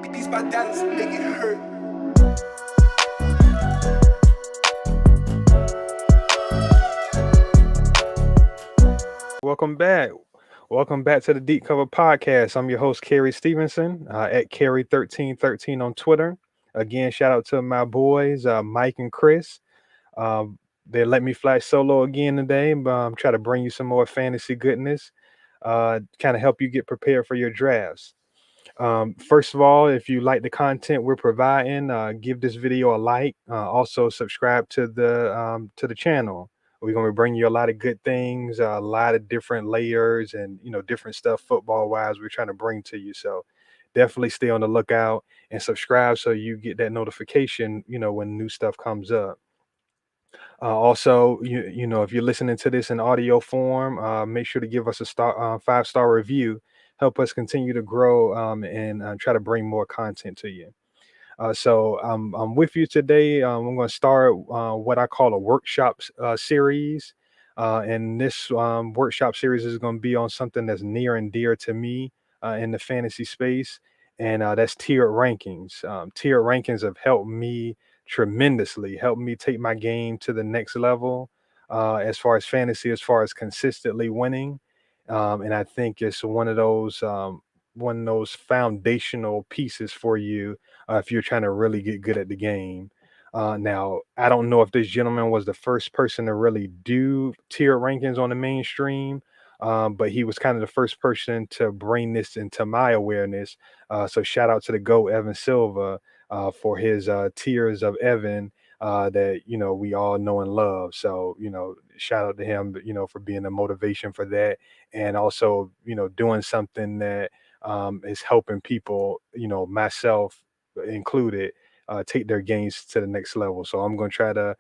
These my Dallas make it hurt. Welcome back. Welcome back to the Deep Cover Podcast. I'm your host, Kerry Stevenson, at Kerry1313 on Twitter. Again, shout out to my boys, Mike and Chris. Um, they let me fly solo again today. Try to bring you some more fantasy goodness, kind of help you get prepared for your drafts. First of all, if you like the content we're providing, give this video a like. Also, subscribe to the channel. We're gonna bring you a lot of good things, a lot of different layers, and different stuff football wise. We're trying to bring to you. So definitely stay on the lookout and subscribe so you get that notification. When new stuff comes up. Also, if you're listening to this in audio form, make sure to give us a 5-star review. Help us continue to grow and try to bring more content to you. I'm with you today. I'm going to start what I call a workshop series. And this workshop series is going to be on something that's near and dear to me in the fantasy space, and that's tiered rankings. Tiered rankings have helped me tremendously, helped me take my game to the next level as far as fantasy, as far as consistently winning. And I think it's one of those foundational pieces for you if you're trying to really get good at the game. Now, I don't know if this gentleman was the first person to really do tier rankings on the mainstream, but he was kind of the first person to bring this into my awareness. So shout out to the GOAT Evan Silva for his tiers of Evan that we all know and love. So shout out to him, for being a motivation for that, and also doing something that is helping people, myself included, take their gains to the next level. So I'm going to try to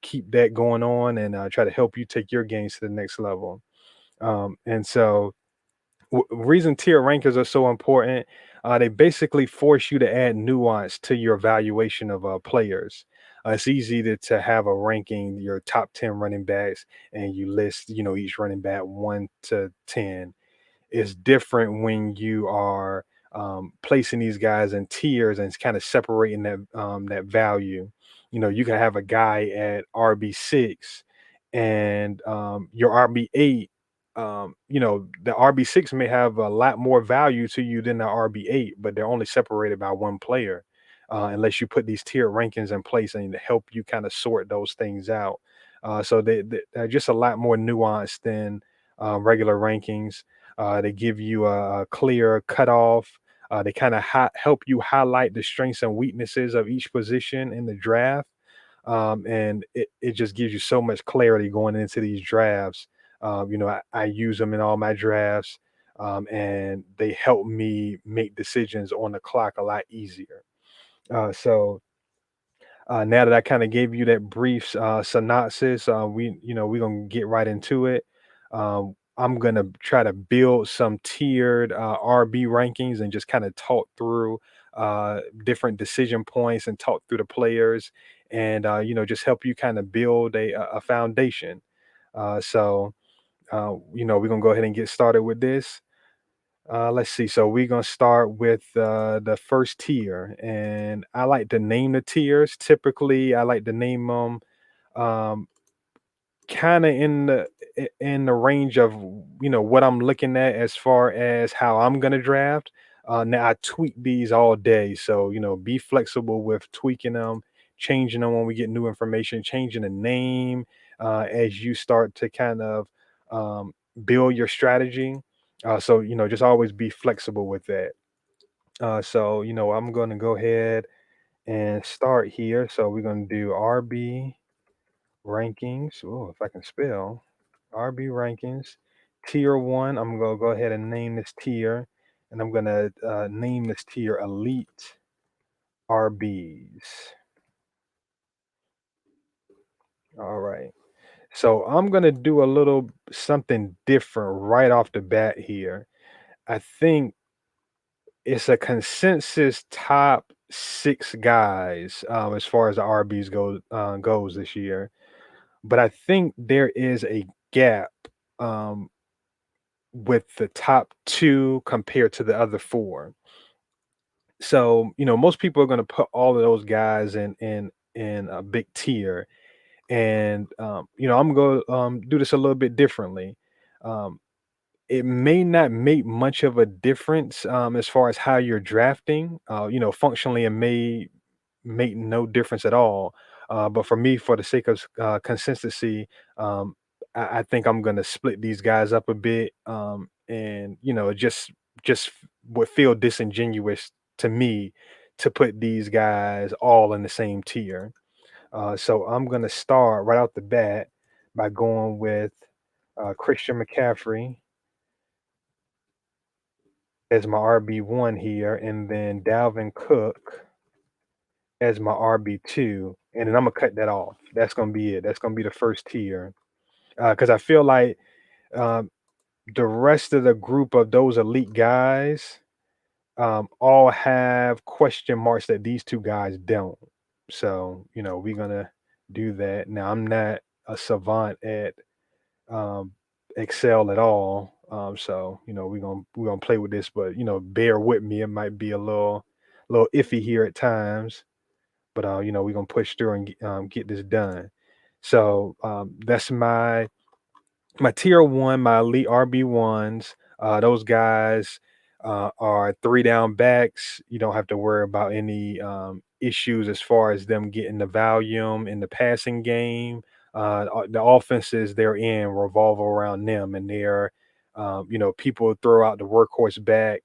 keep that going on and try to help you take your gains to the next level. And so, reason tier rankers are so important, they basically force you to add nuance to your evaluation of players. It's easy to have a ranking, your top 10 running backs, and you list, each running back 1 to 10. It's different when you are placing these guys in tiers and it's kind of separating that value. You can have a guy at RB6 and your RB8. The RB6 may have a lot more value to you than the RB8, but they're only separated by one player. Unless you put these tier rankings in place and help you kind of sort those things out. So they're just a lot more nuanced than regular rankings. They give you a clear cutoff. They kind of help you highlight the strengths and weaknesses of each position in the draft. And it just gives you so much clarity going into these drafts. I use them in all my drafts, and they help me make decisions on the clock a lot easier. So now that I kind of gave you that brief synopsis, we're gonna get right into it. I'm gonna try to build some tiered RB rankings and just kind of talk through different decision points and talk through the players, and just help you kind of build a foundation. We're gonna go ahead and get started with this. Let's see. So we're gonna start with the first tier, and I like to name the tiers. Typically, I like to name them um, kind of in the range of what I'm looking at as far as how I'm gonna draft. Now I tweak these all day, so be flexible with tweaking them, changing them when we get new information, changing the name as you start to kind of um, build your strategy. So just always be flexible with that. I'm gonna go ahead and start here. So we're gonna do RB rankings. Oh, if I can spell RB rankings, tier one. I'm gonna go ahead and name this tier, and I'm gonna name this tier Elite RBs. All right. So I'm gonna do a little something different right off the bat here. I think it's a consensus top 6 guys as far as the RBs goes this year, but I think there is a gap um, with the top 2 compared to the other 4. So, most people are going to put all of those guys in a big tier, and I'm going to do this a little bit differently. Um, it may not make much of a difference as far as how you're drafting. Functionally, it may make no difference at all. But for me, for the sake of consistency, um, I think I'm going to split these guys up a bit, and just would feel disingenuous to me to put these guys all in the same tier. So I'm going to start right out the bat by going with Christian McCaffrey as my RB1 here, and then Dalvin Cook as my RB2, and then I'm gonna cut that off. That's gonna be it. That's gonna be the first tier. Because I feel like um, the rest of the group of those elite guys all have question marks that these two guys don't. So, we're gonna do that. Now, I'm not a savant at um, Excel at all. So, we're gonna play with this, but bear with me. It might be a little iffy here at times, but we're gonna push through and get this done. So that's my tier one, my elite RB1s. Those guys are three down backs. You don't have to worry about any issues as far as them getting the volume in the passing game. The offenses they're in revolve around them, and they're, people throw out the workhorse back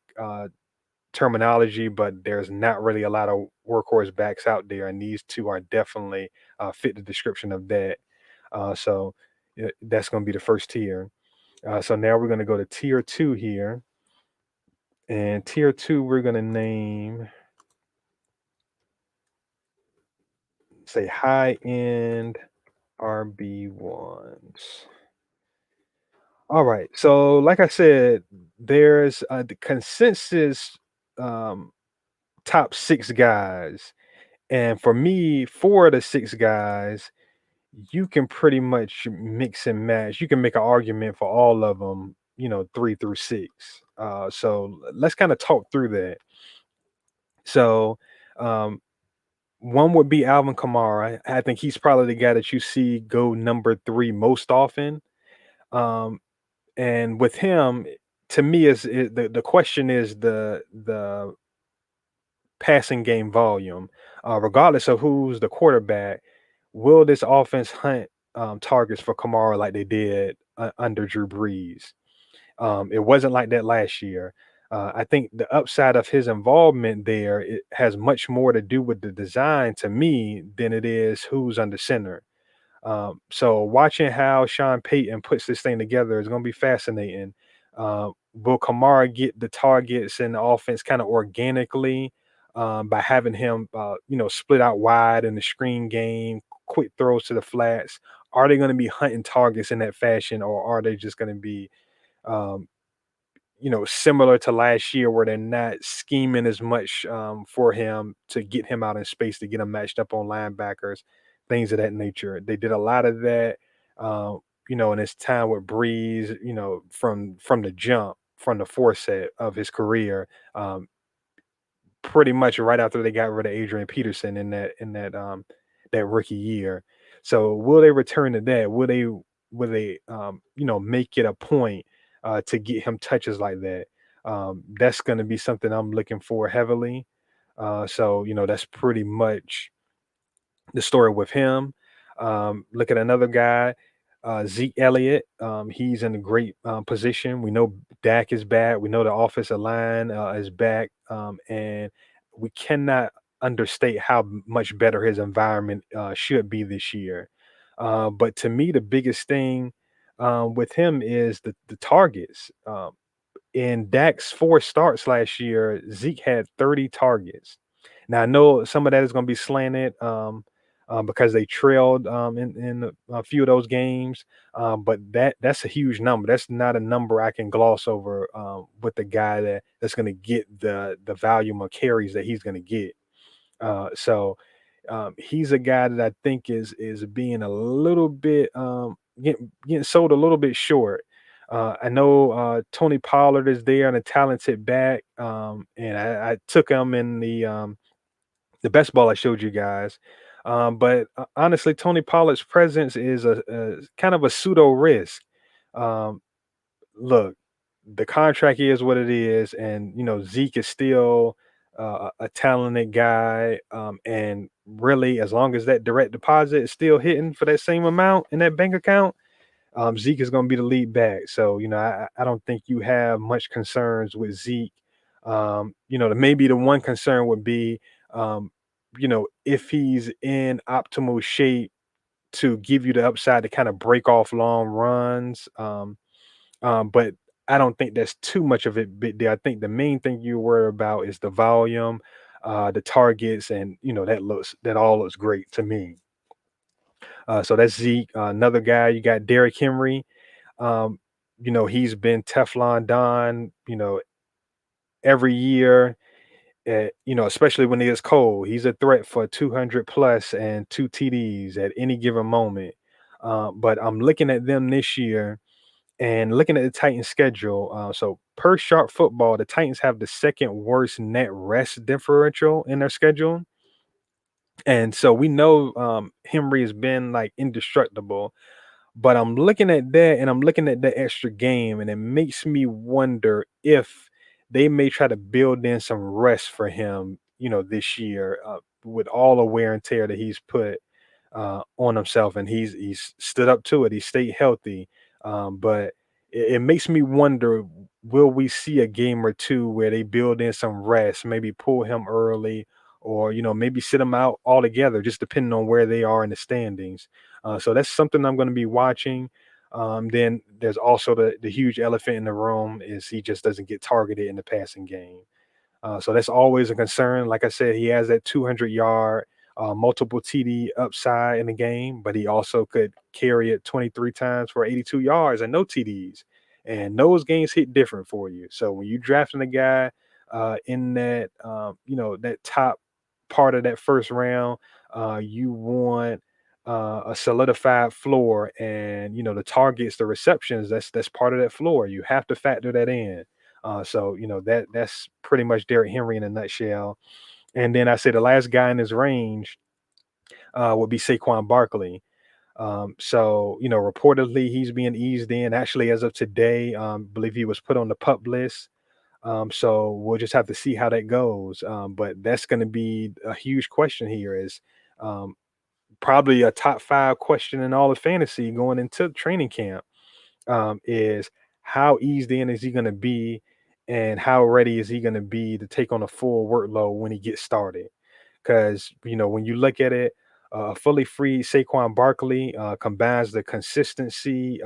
terminology, but there's not really a lot of workhorse backs out there, and these two are definitely fit the description of that. So that's going to be the first tier. So now we're going to go to tier two here. And tier two, we're going to name, say, high end RB1s. All right. So, like I said, there's the consensus um, top six guys. And for me, four of the six guys, you can pretty much mix and match. You can make an argument for all of them, three through six. So let's kind of talk through that. So, um, one would be Alvin Kamara. I think he's probably the guy that you see go number three most often. Um, and with him, to me, the question is the passing game volume. Regardless of who's the quarterback, will this offense hunt targets for Kamara like they did under Drew Brees? It wasn't like that last year. I think the upside of his involvement there it has much more to do with the design to me than it is who's under center. So watching how Sean Payton puts this thing together is going to be fascinating. Will Kamara get the targets and the offense kind of organically by having him, split out wide in the screen game, quick throws to the flats? Are they going to be hunting targets in that fashion, or are they just going to be um, similar to last year where they're not scheming as much for him to get him out in space to get him matched up on linebackers, things of that nature. They did a lot of that, um, in his time with Breeze, from the jump, from the forset of his career, pretty much right after they got rid of Adrian Peterson in that rookie year. So will they return to that? Will they make it a point to get him touches like that? That's going to be something I'm looking for heavily. So that's pretty much the story with him. Look at another guy, Zeke Elliott. He's in a great position. We know Dak is back. We know the offensive line is back, and we cannot understate how much better his environment should be this year. But to me, the biggest thing with him is the targets. In Dak's four starts last year, Zeke had 30 targets. Now I know some of that is going to be slanted because they trailed in a few of those games, but that's a huge number. That's not a number I can gloss over with the guy that's going to get the volume of carries that he's going to get. So he's a guy that I think is being a little bit getting sold a little bit short. I know Tony Pollard is there and a talented back, and I took him in the best ball I showed you guys. But honestly, Tony Pollard's presence is a kind of a pseudo risk. Um, Look, the contract is what it is, and Zeke is still a talented guy. And really, as long as that direct deposit is still hitting for that same amount in that bank account, Zeke is going to be the lead back. So I don't think you have much concerns with Zeke. Maybe the one concern would be, um, if he's in optimal shape to give you the upside to kind of break off long runs. But I don't think that's too much of it big deal. I think the main thing you worry about is the volume, the targets, and that all looks great to me. So that's Zeke. Another guy, you got Derrick Henry. Um, he's been Teflon Don, every year. Especially when it is cold, he's a threat for 200 plus and two TDs at any given moment. But I'm looking at them this year and looking at the Titans' schedule. So per Sharp Football, the Titans have the second worst net rest differential in their schedule, and so we know Henry has been like indestructible. But I'm looking at that and I'm looking at the extra game, and it makes me wonder if they may try to build in some rest for him, this year, with all the wear and tear that he's put on himself, and he's stood up to it. He stayed healthy, but it makes me wonder: will we see a game or two where they build in some rest, maybe pull him early, or maybe sit him out altogether, just depending on where they are in the standings. So that's something I'm going to be watching. Then there's also the huge elephant in the room is he just doesn't get targeted in the passing game. So that's always a concern. Like I said, he has that 200-yard, multiple TD upside in the game, but he also could carry it 23 times for 82 yards and no TDs. And those games hit different for you. So when you drafting a guy in that, that top part of that first round, you want a solidified floor, and the targets, the receptions. That's part of that floor. You have to factor that in. So that's pretty much Derrick Henry in a nutshell. And then I say the last guy in his range would be Saquon Barkley. So reportedly he's being eased in. Actually, as of today, believe he was put on the pup list. So we'll just have to see how that goes. But that's going to be a huge question here. Is um, probably a top five question in all of fantasy going into training camp. Is how eased in is he going to be, and how ready is he going to be to take on a full workload when he gets started? Because when you look at it, fully free Saquon Barkley combines the consistency.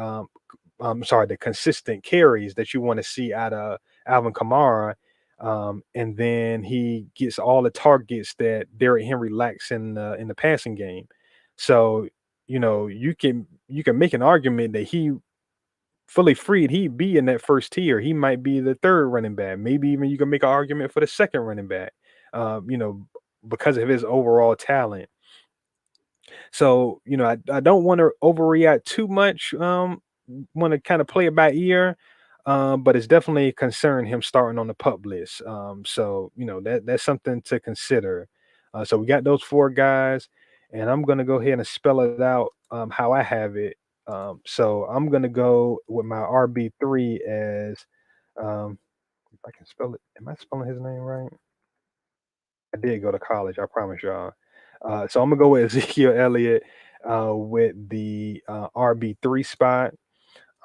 I'm sorry, the consistent carries that you want to see out of Alvin Kamara. And then he gets all the targets that Derrick Henry lacks in the passing game. So you can make an argument that he fully freed, he'd be in that first tier. He might be the third running back. Maybe even you can make an argument for the second running back. Because of his overall talent. So, I don't want to overreact too much. Want to kind of play it by ear. But it's definitely a concern him starting on the pup list. So that's something to consider. So we got those four guys, and I'm gonna go ahead and spell it out how I have it. So I'm gonna go with my RB3 as if I can spell it. Am I spelling his name right? I did go to college, I promise y'all. So I'm gonna go with Ezekiel Elliott with the RB3 spot.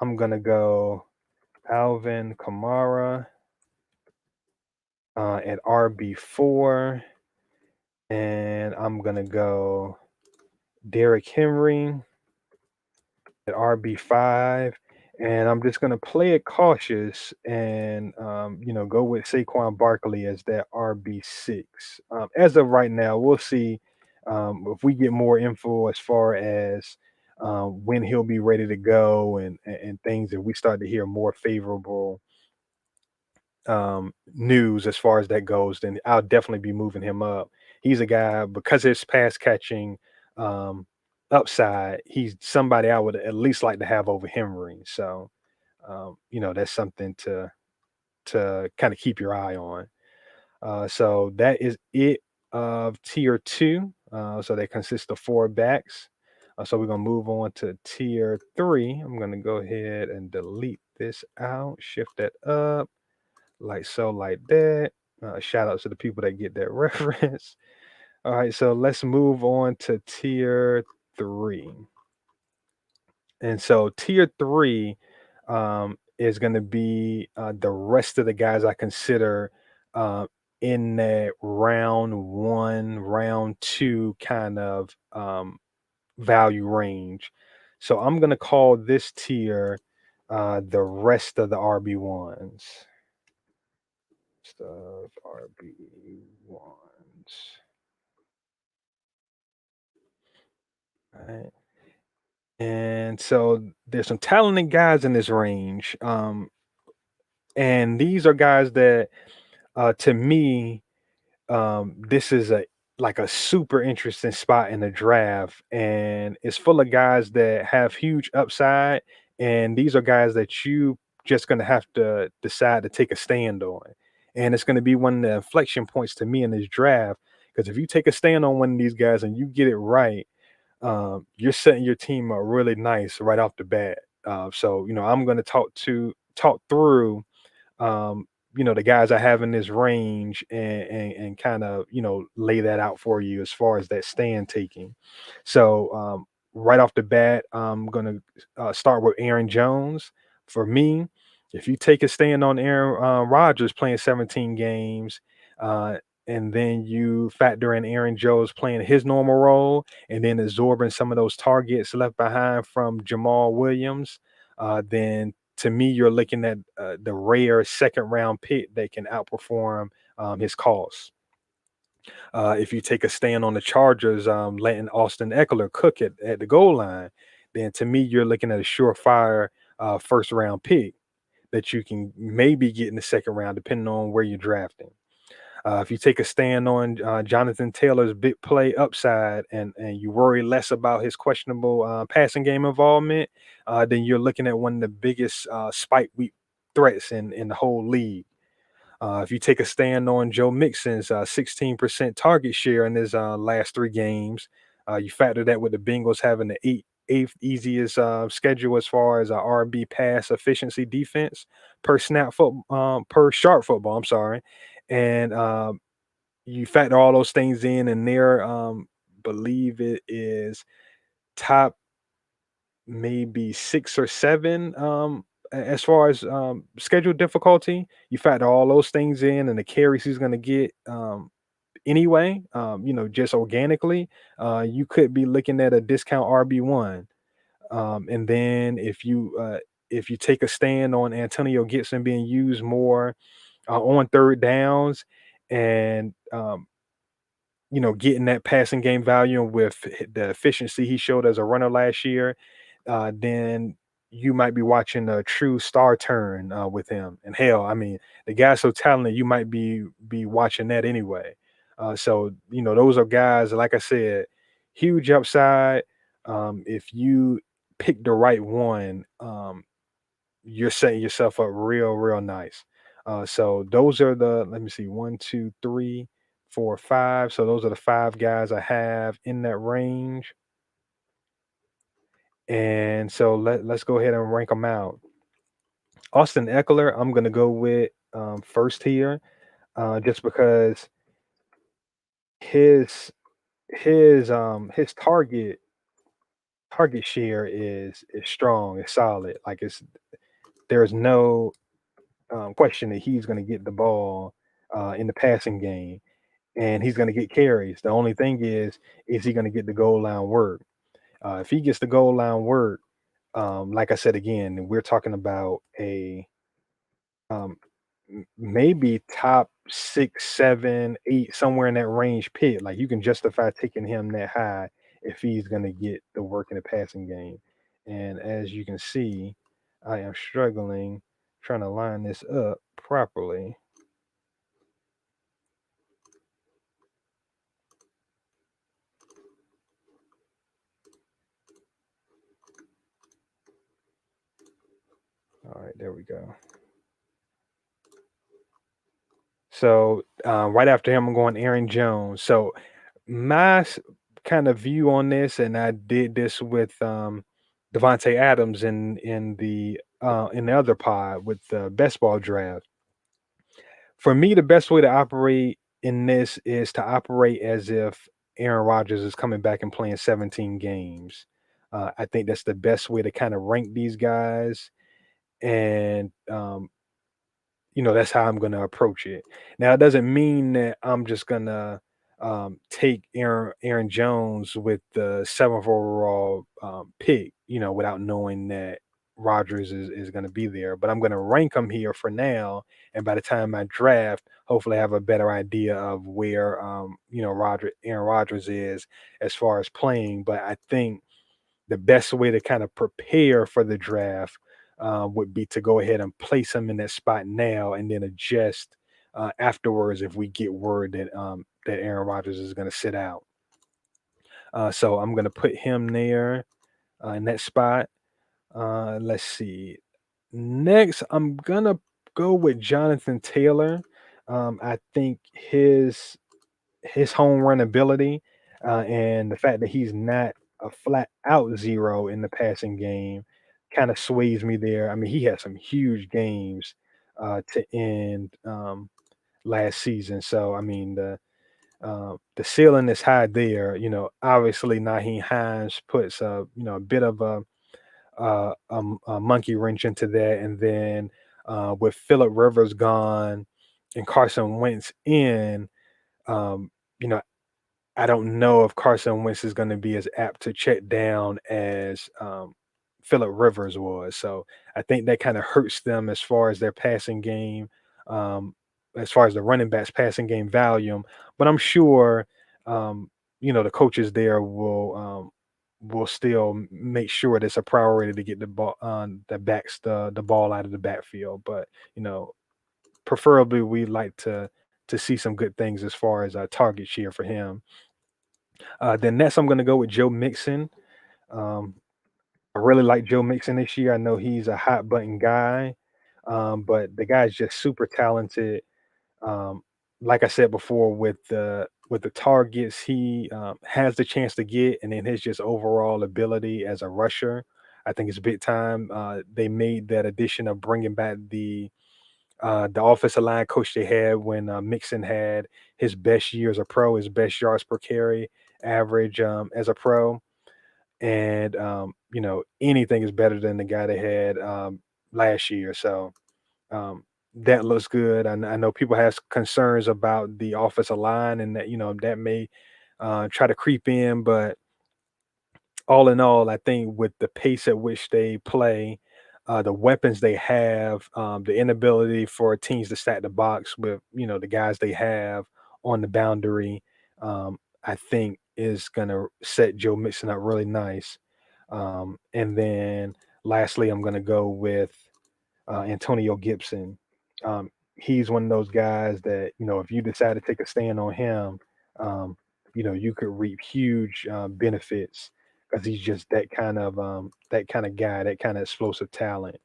I'm gonna go Alvin Kamara at RB4, and I'm gonna go Derrick Henry at RB5, and I'm just gonna play it cautious and go with Saquon Barkley as that RB6. As of right now, we'll see if we get more info as far as when he'll be ready to go and things. If we start to hear more favorable news as far as that goes, then I'll definitely be moving him up. He's a guy because of his pass catching um, upside. He's somebody I would at least like to have over Henry. So that's something to kind of keep your eye on. So that is it of tier two. So they consist of four backs. So we're gonna move on to tier three. I'm gonna go ahead and delete this out, shift that up, like so, like that. Shout out to the people that get that reference. All right, so let's move on to tier three. And so tier three is going to be the rest of the guys I consider uh, in that round one, round two kind of value range. So I'm going to call this tier the rest of the RB1s. Stuff RB1s. Right. And so there's some talented guys in this range. And these are guys that to me, this is a super interesting spot in the draft, and it's full of guys that have huge upside, and these are guys that you just gonna have to decide to take a stand on. And it's gonna be one of the inflection points to me in this draft. Because if you take a stand on one of these guys and you get it right, you're setting your team up really nice right off the bat. So I'm gonna talk through um, the guys I have in this range and kind of, lay that out for you as far as that stand taking. So right off the bat, I'm gonna start with Aaron Jones. For me, if you take a stand on Aaron Rodgers playing 17 games, and then you factor in Aaron Jones playing his normal role, and then absorbing some of those targets left behind from Jamal Williams, then to me, you're looking at the rare second round pick that can outperform his costs. If you take a stand on the Chargers, letting Austin Eckler cook it at the goal line, then to me, you're looking at a surefire first round pick that you can maybe get in the second round, depending on where you're drafting. If you take a stand on Jonathan Taylor's big play upside and you worry less about his questionable passing game involvement, then you're looking at one of the biggest spike week threats in the whole league. If you take a stand on Joe Mixon's 16% target share in his last three games, you factor that with the Bengals having the eighth easiest schedule as far as R&B pass efficiency defense per sharp football. I'm sorry, and you factor all those things in, and there, believe it is top maybe 6 or 7, as far as, schedule difficulty. You factor all those things in and the carries he's gonna get, anyway, just organically, you could be looking at a discount RB1. And then if you take a stand on Antonio Gibson being used more, on third downs and, getting that passing game value with the efficiency he showed as a runner last year, then you might be watching a true star turn with him. And hell, I mean, the guy's so talented, you might be watching that anyway. So those are guys, like I said, huge upside. If you pick the right one, you're setting yourself up real nice. So those are the, let me see, one, two, three, four, five. So those are the five guys I have in that range. And so let's go ahead and rank them out. Austin Eckler, I'm gonna go with first here, just because his his target share is strong, it's solid. Like there's no question that he's gonna get the ball in the passing game, and he's gonna get carries. The only thing is he gonna get the goal line work? If he gets the goal line work, like I said again, we're talking about a um, maybe top 6, 7, 8, somewhere in that range pick. Like you can justify taking him that high if he's going to get the work in the passing game. And as you can see, I am struggling trying to line this up properly. All right, we go. So right after him, I'm going Aaron Jones. So my kind of view on this, and I did this with Devontae Adams in the other pod with the best ball draft. For me, the best way to operate in this is to operate as if Aaron Rodgers is coming back and playing 17 games. I think that's the best way to kind of rank these guys, and that's how I'm gonna approach it. Now, it doesn't mean that I'm just gonna take Aaron Jones with the seventh overall pick, without knowing that Rodgers is gonna be there. But I'm gonna rank him here for now, and by the time I draft, hopefully I have a better idea of where Aaron Rodgers is as far as playing. But I think the best way to kind of prepare for the draft would be to go ahead and place him in that spot now, and then adjust afterwards if we get word that Aaron Rodgers is going to sit out. So I'm going to put him there in that spot. Let's see. Next, I'm gonna go with Jonathan Taylor. I think his home run ability, and the fact that he's not a flat out zero in the passing game kind of sways me there. I mean, he had some huge games to end last season. So I mean, the ceiling is high there. Obviously Naheem Hines puts a bit of a monkey wrench into that, and then with Philip Rivers gone and Carson Wentz in, um, you know, I don't know if Carson Wentz is going to be as apt to check down as Philip Rivers was. So I think that kind of hurts them as far as their passing game, um, as far as the running backs passing game volume. But I'm sure, the coaches there will still make sure that it's a priority to get the ball on the ball out of the backfield. But you know, preferably we like to see some good things as far as target share for him. Then next, I'm going to go with Joe Mixon. Um, I really like Joe Mixon this year. I know he's a hot button guy, but the guy's just super talented. Um, like I said before, with the targets he has the chance to get, and then his just overall ability as a rusher, I think it's big time. They made that addition of bringing back the offensive line coach they had when Mixon had his best year as a pro, his best yards per carry average as a pro, and anything is better than the guy they had last year. So that looks good. I know people have concerns about the offensive line, and that may try to creep in, but all in all, I think with the pace at which they play, the weapons they have, the inability for teams to stack the box with the guys they have on the boundary, I think is gonna set Joe Mixon up really nice. And then lastly, I'm gonna go with Antonio Gibson. He's one of those guys that if you decide to take a stand on him, um, you could reap huge benefits because he's just that kind of guy, that kind of explosive talent.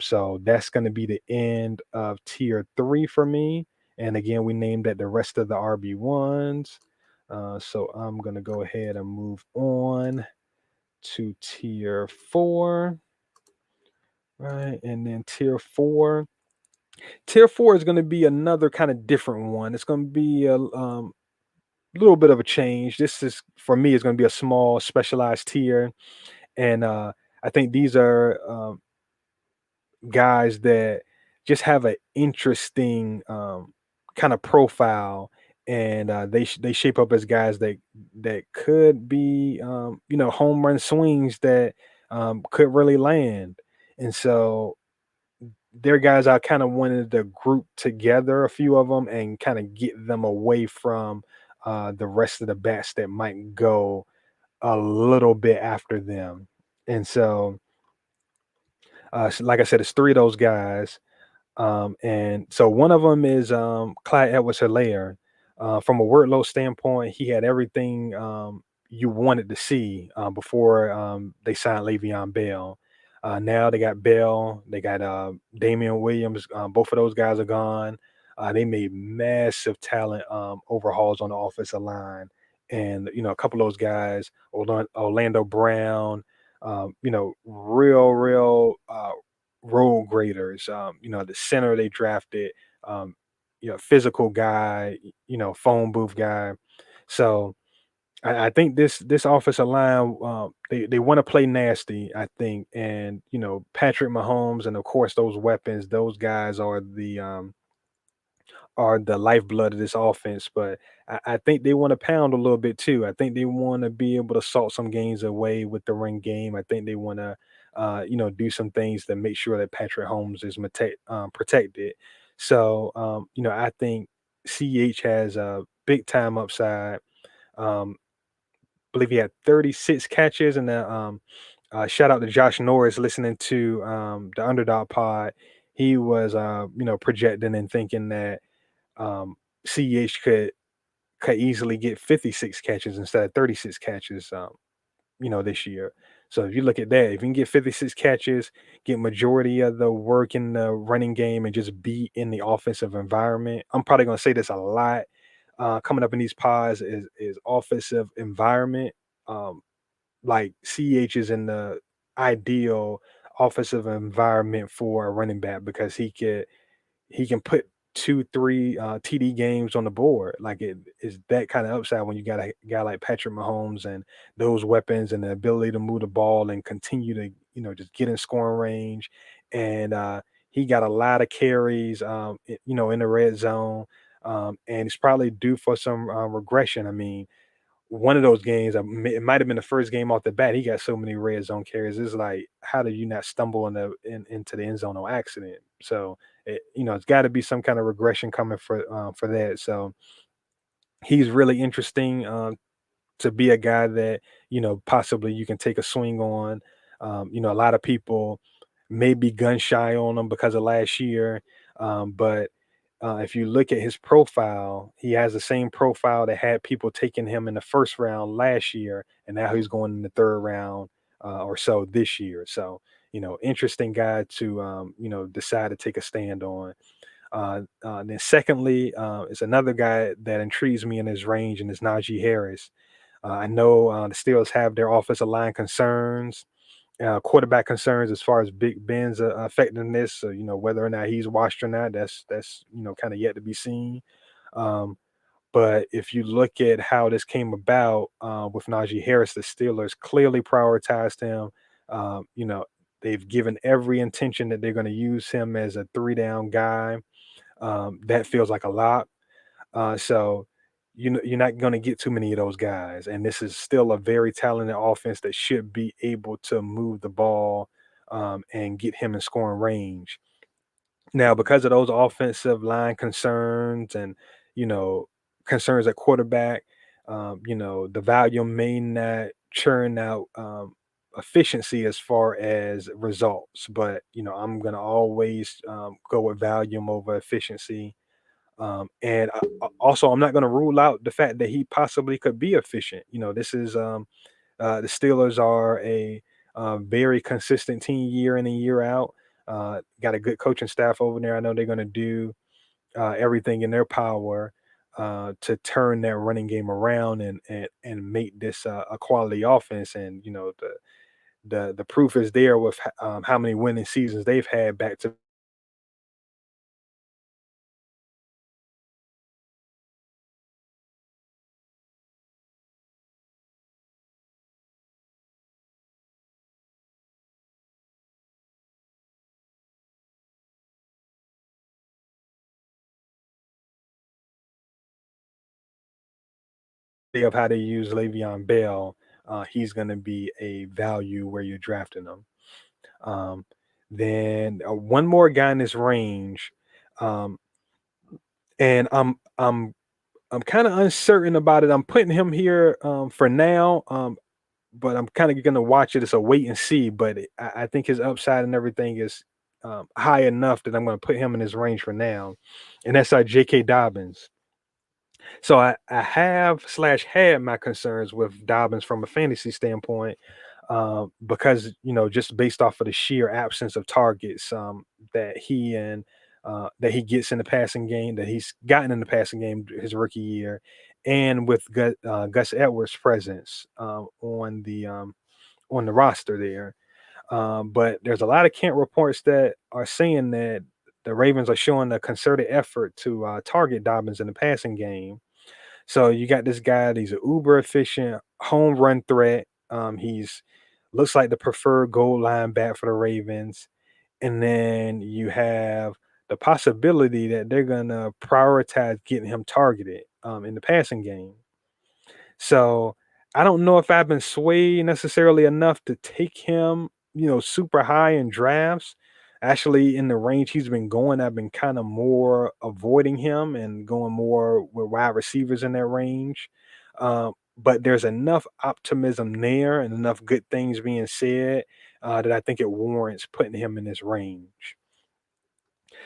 So that's going to be the end of tier three for me. And again, we named that the rest of the RB ones. So I'm going to go ahead and move on to tier four. Right. And then tier four is going to be another kind of different one. It's going to be a little bit of a change. This is for me, it's going to be a small specialized tier. And I think these are guys that just have an interesting kind of profile, and they shape up as guys that could be home run swings that could really land. And so they're guys I kind of wanted to group together a few of them and kind of get them away from the rest of the bats that might go a little bit after them. And so, like I said, it's three of those guys. And so one of them is Clyde Edwards-Helaire. From a workload standpoint, he had everything you wanted to see before they signed Le'Veon Bell. Now they got Bell, they got Damian Williams. Both of those guys are gone. They made massive talent overhauls on the offensive line, and a couple of those guys, Orlando Brown, real road graders. The center they drafted, um, physical guy, phone booth guy. So I think this offensive line, they want to play nasty, I think, and Patrick Mahomes, and of course those weapons, those guys are the lifeblood of this offense. But I think they want to pound a little bit too. I think they want to be able to salt some games away with the ring game. I think they want to, do some things to make sure that Patrick Holmes is protected. So, I think CH has a big time upside. Um, believe he had 36 catches, and shout out to Josh Norris listening to the Underdog Pod. He was, projecting and thinking that um, CH could easily get 56 catches instead of 36 catches, this year. So if you look at that, if you can get 56 catches, get majority of the work in the running game, and just be in the offensive environment, I'm probably going to say this a lot coming up in these pods is offensive environment. Um, like CH is in the ideal offensive environment for a running back because he can put 2, 3 TD games on the board. Like it is that kind of upside when you got a guy like Patrick Mahomes and those weapons and the ability to move the ball and continue to, just get in scoring range. And he got a lot of carries, in the red zone. And he's probably due for some regression. I mean, one of those games, it might have been the first game off the bat. He got so many red zone carries. It's like, how did you not stumble into the end zone on accident? So, it's got to be some kind of regression coming for that. So he's really interesting to be a guy that possibly you can take a swing on. A lot of people may be gun shy on him because of last year, but if you look at his profile, he has the same profile that had people taking him in the first round last year, and now he's going in the third round or so this year. So, interesting guy to decide to take a stand on. Then secondly, is another guy that intrigues me in his range, and is Najee Harris. I know the Steelers have their offensive line concerns, quarterback concerns as far as Big Ben's effectiveness. So whether or not he's washed or not, that's kind of yet to be seen. Um, but if you look at how this came about with Najee Harris, the Steelers clearly prioritized him. They've given every intention that they're going to use him as a three down guy. That feels like a lot. So you're not going to get too many of those guys, and this is still a very talented offense that should be able to move the ball and get him in scoring range. Now, because of those offensive line concerns and you know concerns at quarterback, the volume may not churn out efficiency as far as results, but I'm gonna always go with volume over efficiency. And also, I'm not going to rule out the fact that he possibly could be efficient. This is the Steelers are a very consistent team year in and year out. Got a good coaching staff over there. I know they're going to do everything in their power to turn that running game around and make this a quality offense. And the proof is there with how many winning seasons they've had back to of how they use Le'Veon Bell. He's going to be a value where you're drafting them. Um, then one more guy in this range, um, and I'm kind of uncertain about it. I'm putting him here for now, but I'm kind of going to watch it as a wait and see. But I think his upside and everything is high enough that I'm going to put him in his range for now, and that's J.K. Dobbins. So I have slash had my concerns with Dobbins from a fantasy standpoint, because just based off of the sheer absence of targets that that he gets in the passing game, that he's gotten in the passing game his rookie year, and with Gus Edwards' presence on the roster there. But there's a lot of camp reports that are saying that the Ravens are showing a concerted effort to target Dobbins in the passing game. So you got this guy, he's an uber efficient home run threat. He's looks like the preferred goal line back for the Ravens. And then you have the possibility that they're gonna prioritize getting him targeted in the passing game. So I don't know if I've been swayed necessarily enough to take him, super high in drafts. Actually, in the range he's been going, I've been kind of more avoiding him and going more with wide receivers in that range. But there's enough optimism there and enough good things being said that I think it warrants putting him in this range.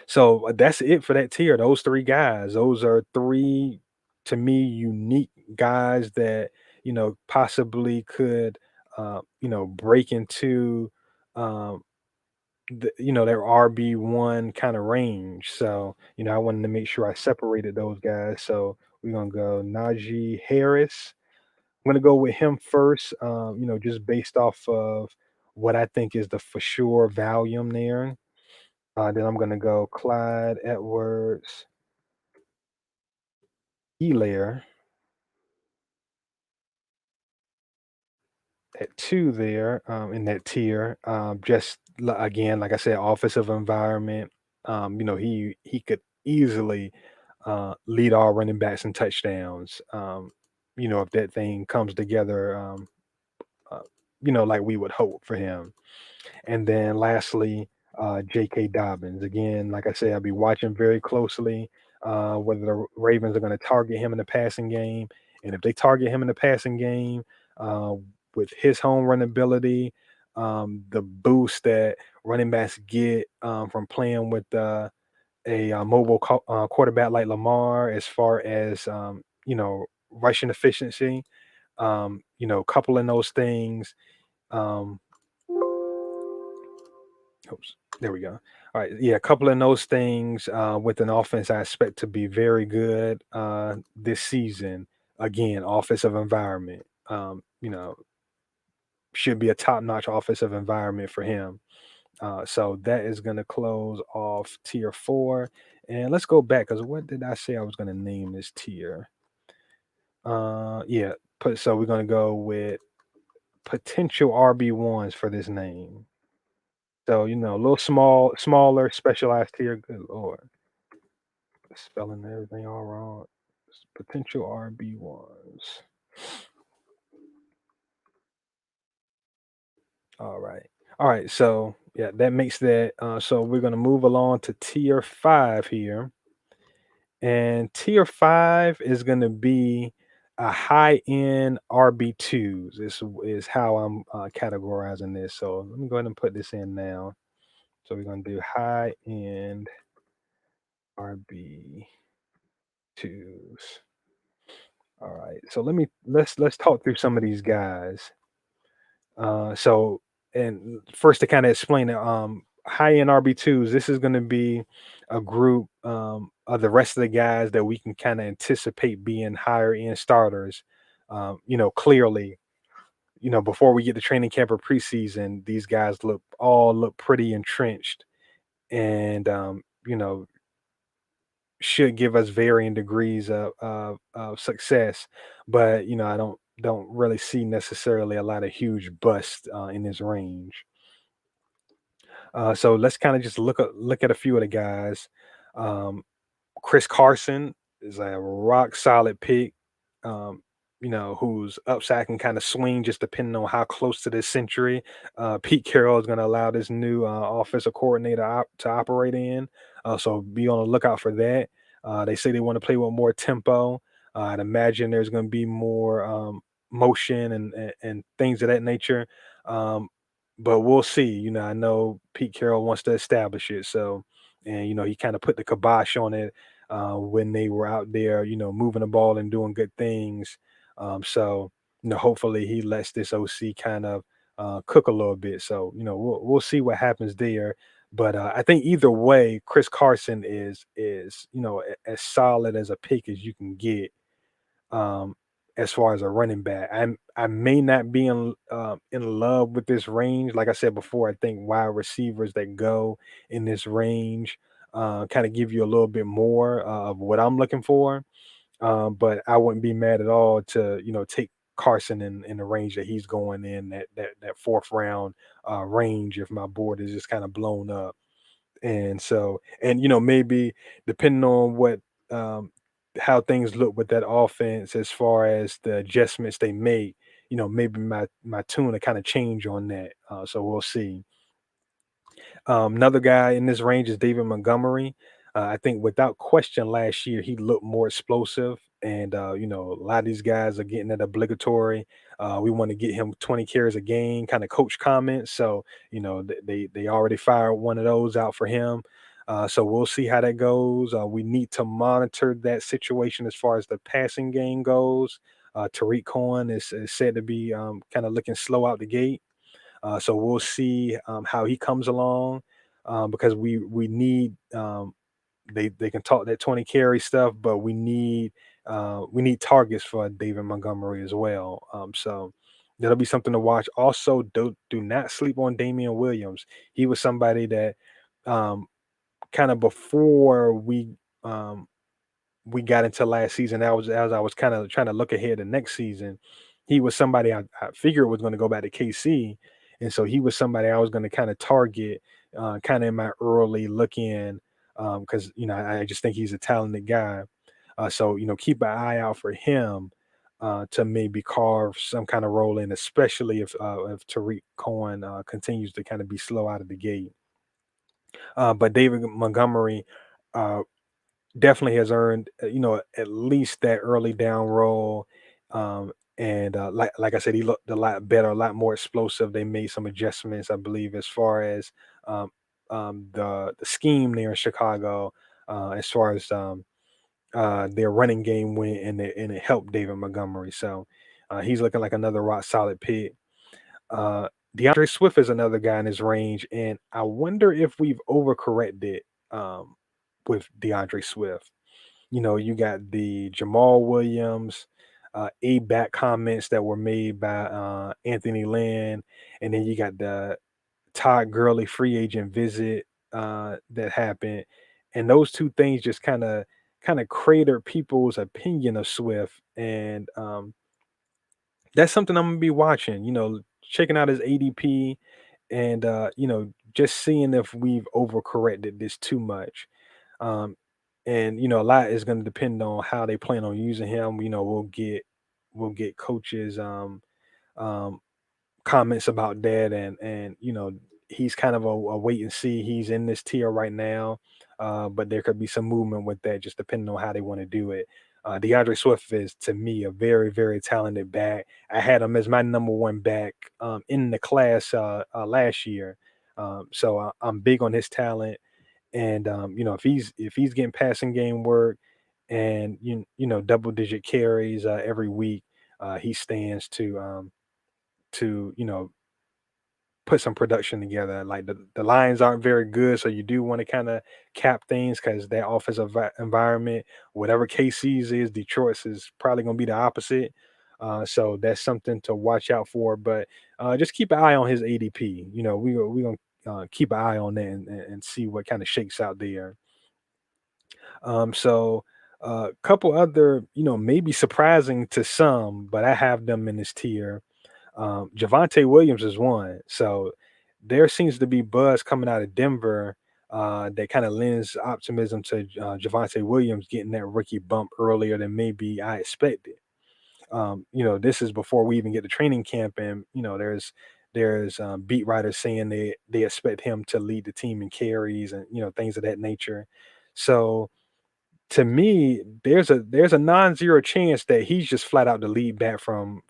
So that's it for that tier. Those three guys. Those are three to me unique guys that possibly could break into um their RB1 kind of range. So I wanted to make sure I separated those guys. So we're gonna go Najee Harris. I'm gonna go with him first. Just based off of what I think is the for sure volume there. Then I'm gonna go Clyde Edwards Helaire at 2 there, in that tier. Just again, like I said, offensive environment. He could easily lead all running backs in touchdowns. If that thing comes together, uh, like we would hope for him. And then lastly, J.K. Dobbins. Again, like I said, I'll be watching very closely whether the Ravens are going to target him in the passing game. And if they target him in the passing game uh, with his home run ability, the boost that running backs get from playing with a mobile quarterback like Lamar, as far as rushing efficiency, coupling those things. Um, Oops, there we go. All right, yeah, a couple of those things with an offense I expect to be very good this season. Again, offensive environment. Should be a top-notch offensive environment for him. So that is going to close off tier four. And let's go back because what did I say I was going to name this tier? Yeah, so we're going to go with potential RB1s for this name. So, a little smaller, specialized tier. Good lord, spelling everything all wrong. Potential RB1s. All right. All right. So yeah, that makes that. So we're gonna move along to tier five here, and tier five is gonna be a high end RB2s. This is how I'm categorizing this. So let me go ahead and put this in now. So we're gonna do high end RB2s. All right. So let's talk through some of these guys. So and first to kind of explain it, high end RB2s, this is gonna be a group of the rest of the guys that we can kind of anticipate being higher end starters. Clearly, before we get to training camp or preseason, these guys look pretty entrenched and should give us varying degrees of success. But I don't really see necessarily a lot of huge busts in this range. So let's kind of just look at a few of the guys. Um, Chris Carson is a rock solid pick. Whose upside can kind of swing just depending on how close to this century Pete Carroll is going to allow this new offensive coordinator to operate in. So be on the lookout for that. They say they want to play with more tempo. I'd imagine there's going to be more motion and things of that nature. Um, but we'll see. I know Pete Carroll wants to establish it. So, and he kind of put the kibosh on it when they were out there, moving the ball and doing good things. So, hopefully he lets this OC kind of cook a little bit. So we'll see what happens there. But I think either way, Chris Carson is as solid as a pick as you can get, um, as far as a running back. I may not be in love with this range. Like I said before, I think wide receivers that go in this range kind of give you a little bit more of what I'm looking for. But I wouldn't be mad at all to take Carson in the range that he's going in, that fourth round range, if my board is just kind of blown up. And so, and maybe depending on what um how things look with that offense as far as the adjustments they make, maybe my tune to kind of change on that. So we'll see. Another guy in this range is David Montgomery. I think without question, last year he looked more explosive, and a lot of these guys are getting that obligatory. We want to get him 20 carries a game, kind of coach comments. So they already fired one of those out for him. So we'll see how that goes. We need to monitor that situation as far as the passing game goes. Tariq Cohen is said to be kind of looking slow out the gate. So we'll see how he comes along, because we need they can talk that 20 carry stuff, but we need targets for David Montgomery as well. So that'll be something to watch. Also, do not sleep on Damian Williams. He was somebody that um, kind of before um, we got into last season, that was as I was kind of trying to look ahead to next season. He was somebody I figured was going to go back to KC, and so he was somebody I was going to kind of target, kind of in my early look in, because I just think he's a talented guy. So keep an eye out for him to maybe carve some kind of role in, especially if Tariq Cohen continues to kind of be slow out of the gate. But David Montgomery. Uh, Definitely has earned, at least that early down role. And like I said, he looked a lot better, a lot more explosive. They made some adjustments, I believe, as far as um, the scheme there in Chicago, as far as their running game went, and it helped David Montgomery. So he's looking like another rock solid pick. Uh, DeAndre Swift is another guy in his range, and I wonder if we've overcorrected um, with DeAndre Swift. You got the Jamal Williams, A back comments that were made by Anthony Lynn, and then you got the Todd Gurley free agent visit that happened, and those two things just kind of cratered people's opinion of Swift, and that's something I'm gonna be watching. Checking out his ADP, and just seeing if we've overcorrected this too much. Um, and a lot is going to depend on how they plan on using him. We'll get coaches um comments about that, and he's kind of a wait and see. He's in this tier right now, but there could be some movement with that, just depending on how they want to do it. DeAndre Swift is, to me, a very, very talented back. I had him as my number one back in the class last year. So I'm big on his talent, and if he's getting passing game work, and double digit carries every week, he stands to put some production together. Like the Lions aren't very good, so you do want to kind of cap things, because their offensive environment, whatever KC's is, Detroit's is probably going to be the opposite. So that's something to watch out for. But just keep an eye on his ADP. We gonna keep an eye on that, and see what kind of shakes out there. So a couple other, maybe surprising to some, but I have them in this tier. Javante Williams is one. So there seems to be buzz coming out of Denver that kind of lends optimism to Javante Williams getting that rookie bump earlier than maybe I expected. This is before we even get to training camp, and there's beat writers saying they expect him to lead the team in carries, and things of that nature. So to me, there's a non-zero chance that he's just flat out the lead back from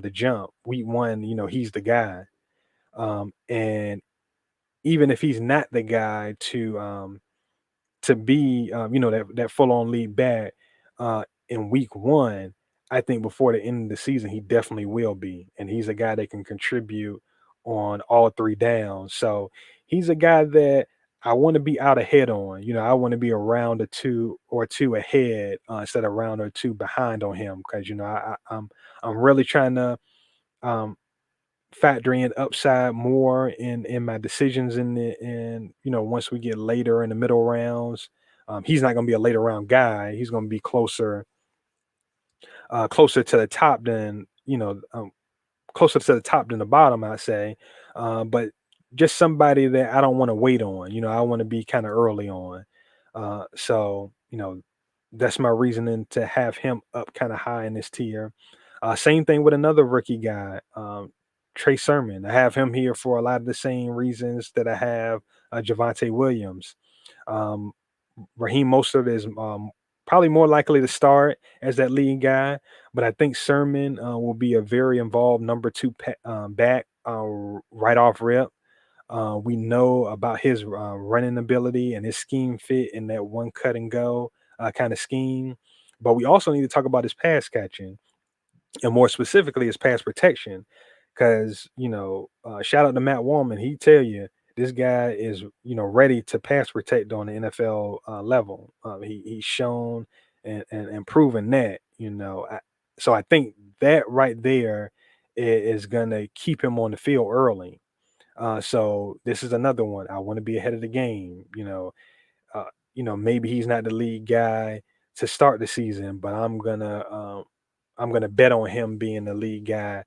the jump. Week one, he's the guy. And even if he's not the guy to be that full on lead back in week one, I think before the end of the season he definitely will be. And he's a guy that can contribute on all three downs. So he's a guy that I want to be out ahead on. I want to be a round or two ahead instead of a round or two behind on him because I'm really trying to um, factor in upside more in my decisions once we get later in the middle rounds. He's not going to be a later round guy. He's going to be closer to the top than closer to the top than the bottom, I'd say. But just somebody that I don't want to wait on. I want to be kind of early on. So that's my reasoning to have him up kind of high in this tier. Same thing with another rookie guy, Trey Sermon. I have him here for a lot of the same reasons that I have Javante Williams. Um, Raheem Mostert is probably more likely to start as that lead guy, but I think Sermon will be a very involved number two back right off rip. We know about his running ability and his scheme fit in that one cut and go kind of scheme, but we also need to talk about his pass catching and more specifically his pass protection. Because shout out to Matt Wallman, he tell you this guy is ready to pass protect on the NFL level. He's shown and proven that. So I think that right there is gonna keep him on the field early. So this is another one. I want to be ahead of the game. Uh, maybe he's not the lead guy to start the season, but I'm gonna bet on him being the lead guy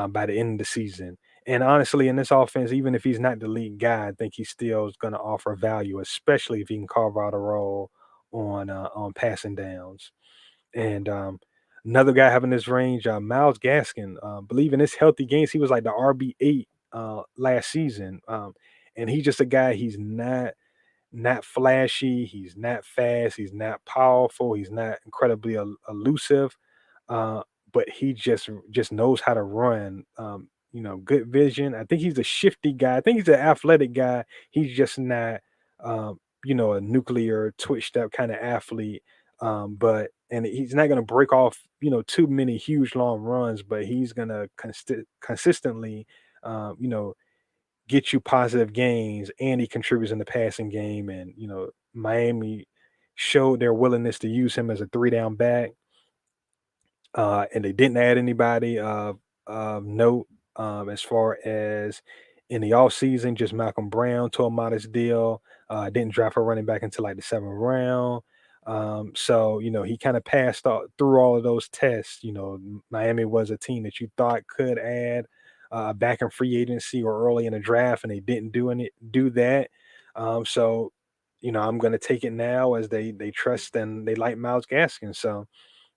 by the end of the season. And honestly, in this offense, even if he's not the lead guy, I think he still is gonna offer value, especially if he can carve out a role on passing downs. And another guy having this range, Miles Gaskin. Believe in his healthy games, he was like the RB8 last season. And he's just a guy. He's not flashy. He's not fast. He's not powerful. He's not incredibly elusive. Uh, but he just knows how to run. Good vision. I think he's a shifty guy. I think he's an athletic guy. He's just not, a nuclear twitched up kind of athlete. And he's not going to break off, too many huge long runs, but he's going to consistently, um, you know, get you positive gains, and he contributes in the passing game. And Miami showed their willingness to use him as a three down back, and they didn't add anybody of note as far as in the offseason, just Malcolm Brown to a modest deal. Didn't draft a running back until like the seventh round. So he kind of passed through all of those tests. Miami was a team that you thought could add back in free agency or early in the draft, and they didn't do that. So I'm going to take it now as they trust and they like Miles Gaskin. So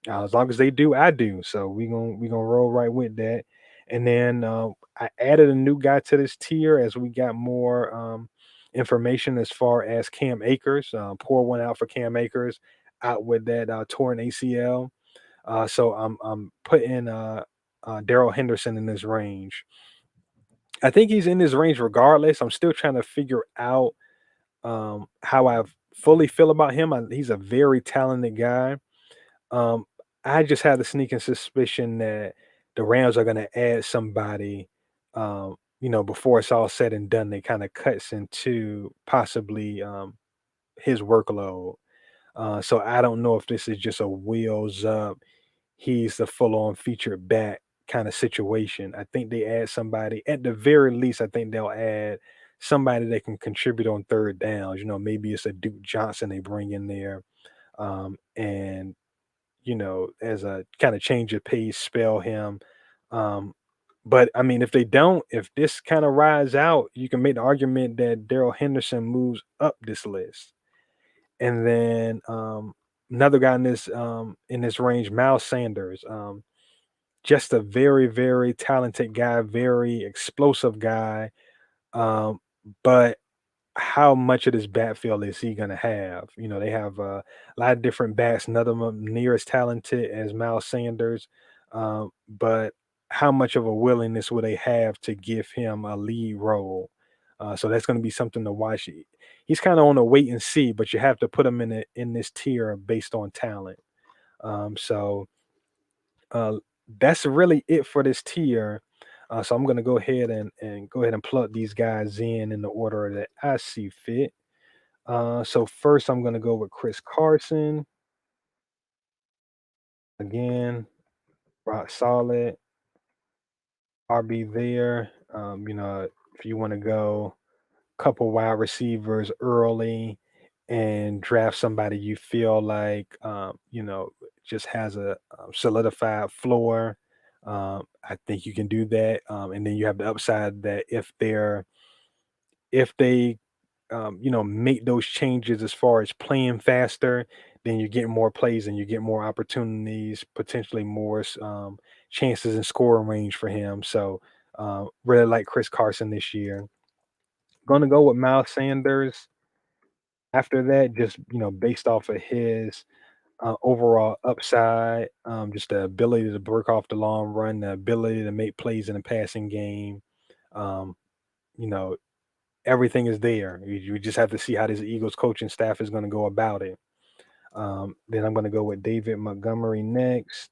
as long as they do, I do. So we gonna roll right with that. And then I added a new guy to this tier as we got more information as far as Cam Akers. Pour one out for Cam Akers, out with that torn ACL. So I'm putting Daryl Henderson in this range. I think he's in this range regardless. I'm still trying to figure out how I fully feel about him. He's a very talented guy. um, I just had a sneaking suspicion that the Rams are gonna add somebody, before it's all said and done, that kinda cuts into possibly, his workload. So I don't know if this is just a wheels up, he's the full on featured back kinda situation. I think they add somebody at the very least, I think they'll add somebody that can contribute on third downs. Maybe it's a Duke Johnson they bring in there, and as a kind of change of pace, spell him. Um, but I mean, if they don't, if this kind of rides out, you can make the argument that Daryl Henderson moves up this list. And then another guy in this range, Miles Sanders. Just a very, very talented guy, very explosive guy. Um, but how much of this backfield is he gonna have? They have a lot of different backs, none of them near as talented as Miles Sanders. But how much of a willingness will they have to give him a lead role? So that's gonna be something to watch. He's kind of on a wait and see, but you have to put him in this tier based on talent. So uh, that's really it for this tier. So I'm going to go ahead and go ahead and plug these guys in the order that I see fit. So first, I'm going to go with Chris Carson again, rock solid RB there. If you want to go couple wide receivers early and draft somebody you feel like just has a solidified floor. I think you can do that, and then you have the upside that if they make those changes as far as playing faster, then you get more plays and you get more opportunities, potentially more chances and scoring range for him. So really like Chris Carson this year. Gonna go with Miles Sanders after that, just based off of his overall upside, just the ability to break off the long run, the ability to make plays in the passing game. Um, you know, everything is there. You just have to see how this Eagles coaching staff is going to go about it. Then I'm going to go with David Montgomery next.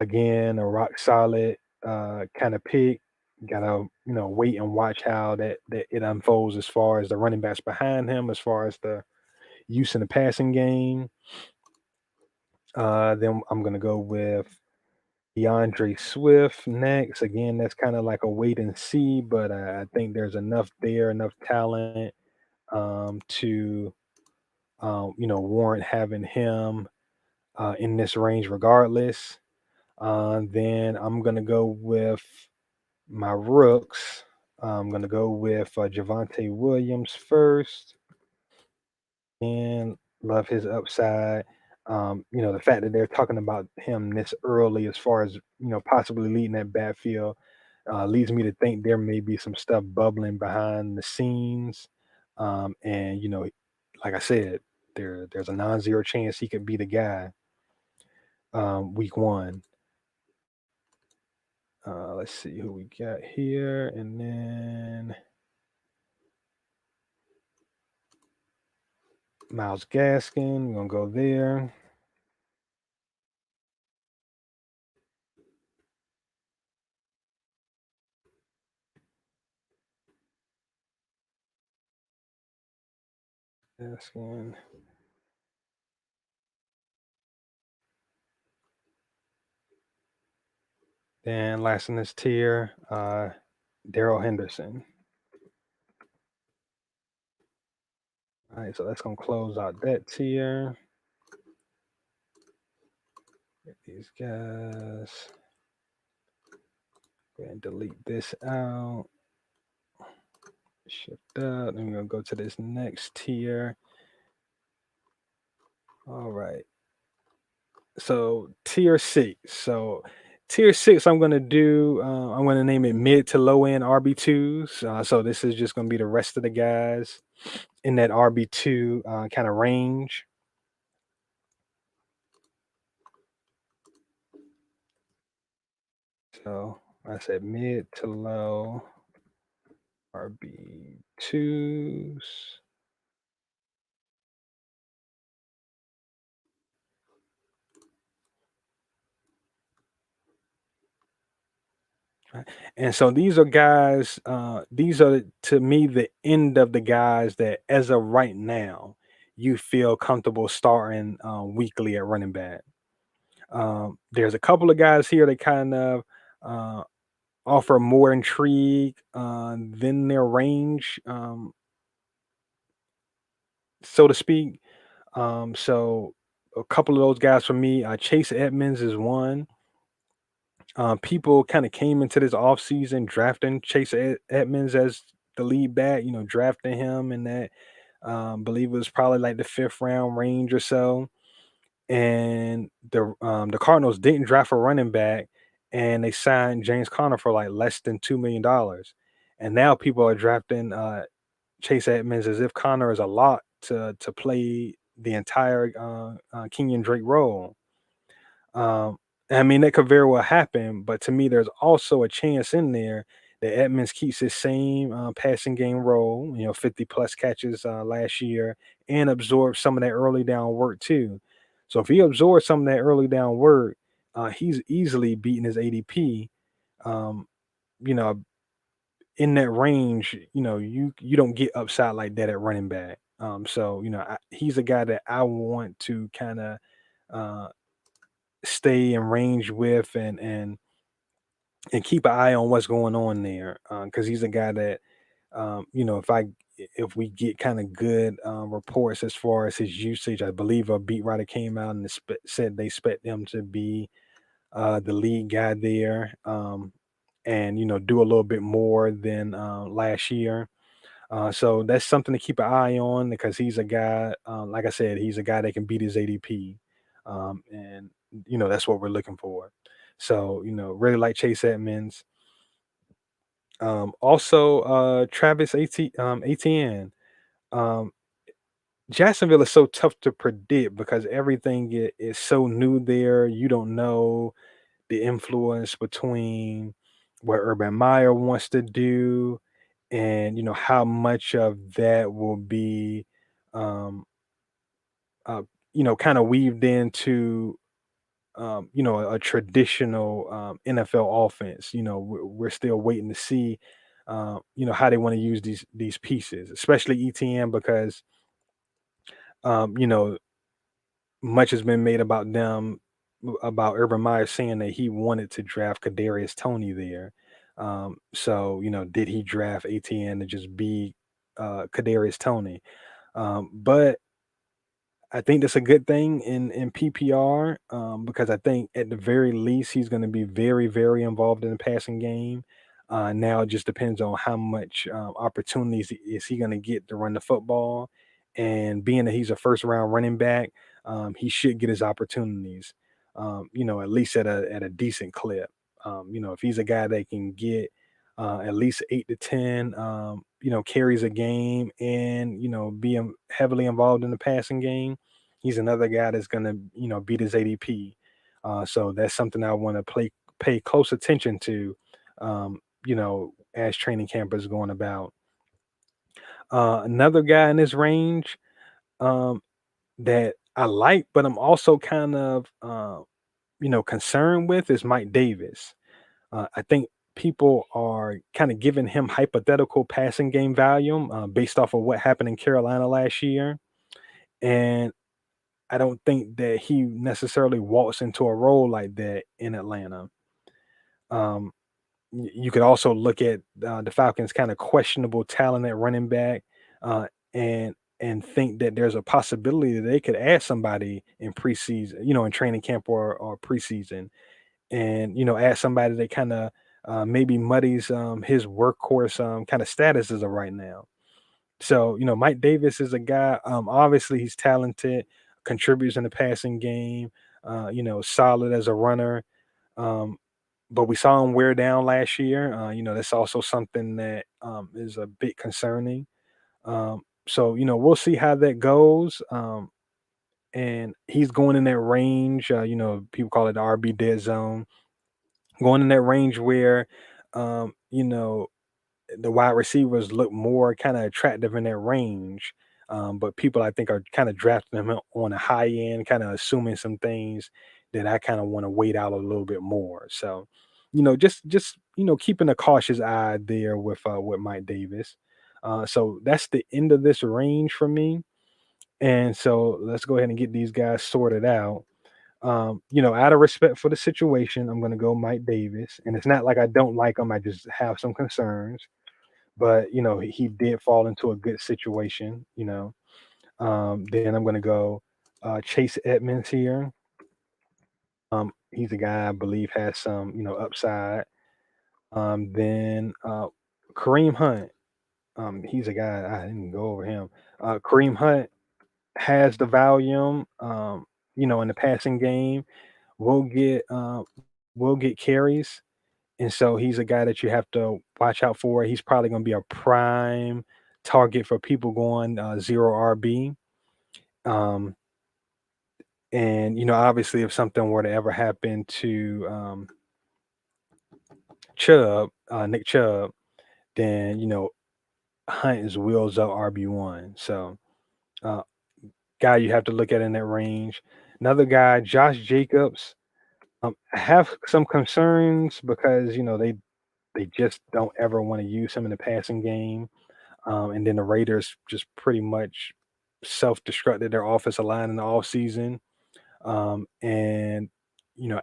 Again, a rock solid kind of pick. Gotta wait and watch how that it unfolds as far as the running backs behind him, as far as the use in the passing game. Then I'm gonna go with DeAndre Swift next. Again, that's kind of like a wait and see, but I think there's enough there, enough talent to warrant having him in this range regardless. Then I'm gonna go with my rooks. I'm gonna go with Javante Williams first, and love his upside. The fact that they're talking about him this early, as far as possibly leading that backfield, leads me to think there may be some stuff bubbling behind the scenes. And like I said, there's a non-zero chance he could be the guy week one. Let's see who we got here, and then Miles Gaskin. We're gonna go there. Gaskin. Then last in this tier, Daryl Henderson. All right, so that's gonna close out that tier. Get these guys. Go ahead and delete this out. Shift out. Then we're gonna go to this next tier. All right. So tier six. So tier six, I'm gonna do. I'm gonna name it mid to low end RB2s. So this is just gonna be the rest of the guys in that RB2 kind of range. So I said mid to low RB2s. Right. And so these are guys, these are to me the end of the guys that as of right now, you feel comfortable starting weekly at running back. There's a couple of guys here that kind of uh, offer more intrigue than their range, so to speak. So a couple of those guys for me, Chase Edmonds is one. People kind of came into this offseason drafting Chase Edmonds as the lead back, drafting him in that, believe it was probably like the fifth round range or so. And the Cardinals didn't draft a running back, and they signed James Conner for like less than $2 million. And now people are drafting Chase Edmonds as if Conner is a lot to play the entire Kenyon Drake role. Um, I mean, that could very well happen, but to me, there's also a chance in there that Edmonds keeps his same passing game role, 50 plus catches last year, and absorbs some of that early down work too. So if he absorbs some of that early down work, he's easily beating his ADP. um, you know, in that range, you don't get upside like that at running back. So he's a guy that I want to kind of uh, stay in range with and keep an eye on what's going on there because he's a guy that if we get kind of good reports as far as his usage, I believe a beat writer came out and said they expect him to be the lead guy there, and do a little bit more than last year. So that's something to keep an eye on because he's a guy, like I said, he's a guy that can beat his ADP, and that's what we're looking for. So really like Chase Edmonds. Also, Travis Etienne. Um, Jacksonville is so tough to predict because everything is so new there. You don't know the influence between what Urban Meyer wants to do and how much of that will be um uh kind of weaved into a traditional NFL offense. We're still waiting to see how they want to use these pieces, especially ETN because um you know much has been made about about Urban Meyer saying that he wanted to draft Kadarius Tony there. So did he draft ATN to just be Kadarius Tony? But I think that's a good thing in PPR because I think at the very least he's going to be very very involved in the passing game. Now it just depends on how much opportunities is he going to get to run the football, and being that he's a first round running back, he should get his opportunities. At least at a decent clip. If he's a guy that can get at least 8 to 10, carries a game, and be heavily involved in the passing game. He's another guy that's gonna beat his ADP. So that's something I want to pay close attention to. As training camp is going about. Another guy in this range um, that I like, but I'm also kind of concerned with is Mike Davis. I think people are kind of giving him hypothetical passing game value based off of what happened in Carolina last year. And I don't think that he necessarily walks into a role like that in Atlanta. Um, you could also look at the Falcons' kind of questionable talent at running back, uh, and think that there's a possibility that they could add somebody in preseason, in training camp or preseason, and add somebody that kind of maybe muddies his workhorse kind of status as of right now. So Mike Davis is a guy. Obviously, he's talented, contributes in the passing game. Solid as a runner. Um, but we saw him wear down last year. That's also something that is a bit concerning. So we'll see how that goes. And he's going in that range. People call it the RB dead zone, going in that range where, the wide receivers look more kind of attractive in that range. But people I think are kind of drafting them on a high end, kind of assuming some things that I kind of want to wait out a little bit more. So, just keeping a cautious eye there with Mike Davis. So that's the end of this range for me. And so let's go ahead and get these guys sorted out. Out of respect for the situation, I'm going to go Mike Davis. And it's not like I don't like him. I just have some concerns. But, he did fall into a good situation. Then I'm going to go Chase Edmonds here. He's a guy I believe has some, upside. Then Kareem Hunt. He's a guy I didn't go over him. Kareem Hunt has the volume, in the passing game. Will get uh, will get carries, and so he's a guy that you have to watch out for. He's probably going to be a prime target for people going zero RB. Um, and obviously, if something were to ever happen to Nick Chubb, then Hunt is wheels up RB1. So, uh, guy you have to look at in that range. Another guy, Josh Jacobs. I have some concerns because they just don't ever want to use him in the passing game. And then the Raiders just pretty much self-destructed their offensive line in the offseason. And you know,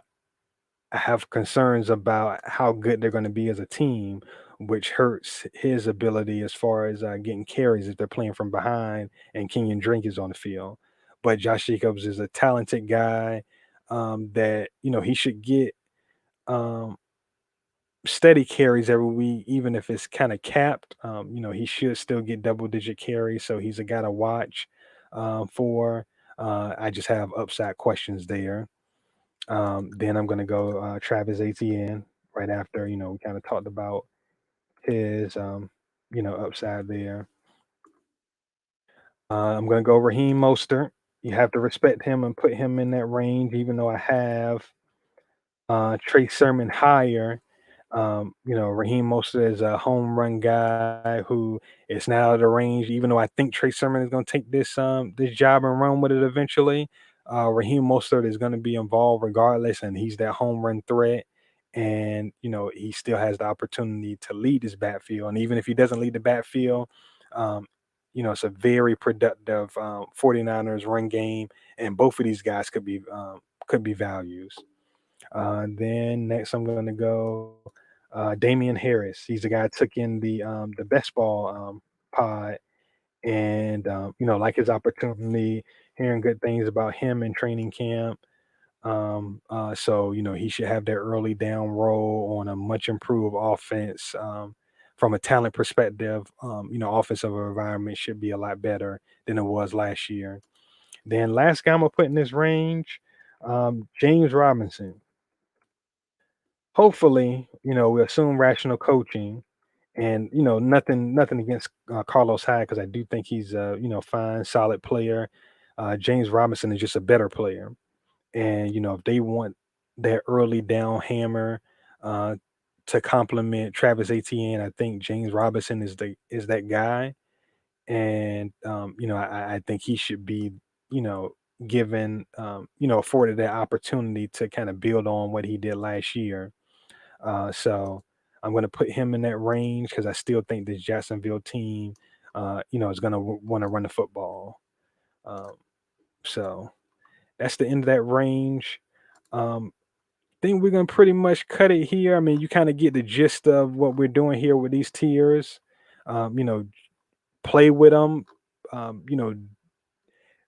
I have concerns about how good they're going to be as a team, which hurts his ability as far as getting carries if they're playing from behind and Kenyon Drake is on the field. But Josh Jacobs is a talented guy that he should get um, steady carries every week, even if it's kind of capped. He should still get double-digit carries, so he's a guy to watch for. I just have upside questions there. Then I'm gonna go Travis Etienne right after. We kind of talked about his upside there. I'm gonna go Raheem Mostert. You have to respect him and put him in that range, even though I have Trey Sermon higher. Raheem Mostert is a home run guy who is now at the range. Even though I think Trey Sermon is going to take this job and run with it eventually, Raheem Mostert is going to be involved regardless, and he's that home run threat. And he still has the opportunity to lead his backfield. And even if he doesn't lead the backfield, um, it's a very productive 49ers run game, and both of these guys could be values. Then next, I'm going to go Damian Harris. He's the guy I took in the best ball pod, and like his opportunity. Hearing good things about him in training camp. So he should have that early down role on a much improved offense. From a talent perspective, offensive environment should be a lot better than it was last year. Then last guy I'm gonna put in this range, James Robinson. Hopefully, we assume rational coaching and, nothing against Carlos Hyde because I do think he's a, fine, solid player. James Robinson is just a better player. And, if they want that early down hammer uh, to complement Travis Etienne, I think James Robinson is that guy. And, I think he should be, you know, given, afforded that opportunity to kind of build on what he did last year. So I'm going to put him in that range because I still think this Jacksonville team, is going to want to run the football. Um, so that's the end of that range. Um, think we're going to pretty much cut it here. I mean, you kind of get the gist of what we're doing here with these tiers. Um, you know, play with them.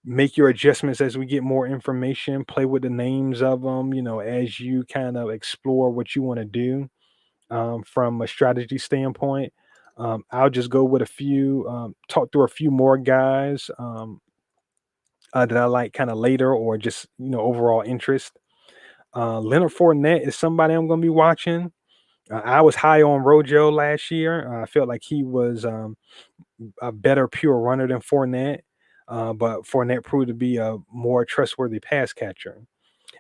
Make your adjustments as we get more information. Play with the names of them. As you kind of explore what you want to do from a strategy standpoint. I'll just go with a few, talk through a few more guys that I like kind of later or just, overall interest. Leonard Fournette is somebody I'm going to be watching. I was high on Rojo last year. I felt like he was a better pure runner than Fournette, but Fournette proved to be a more trustworthy pass catcher.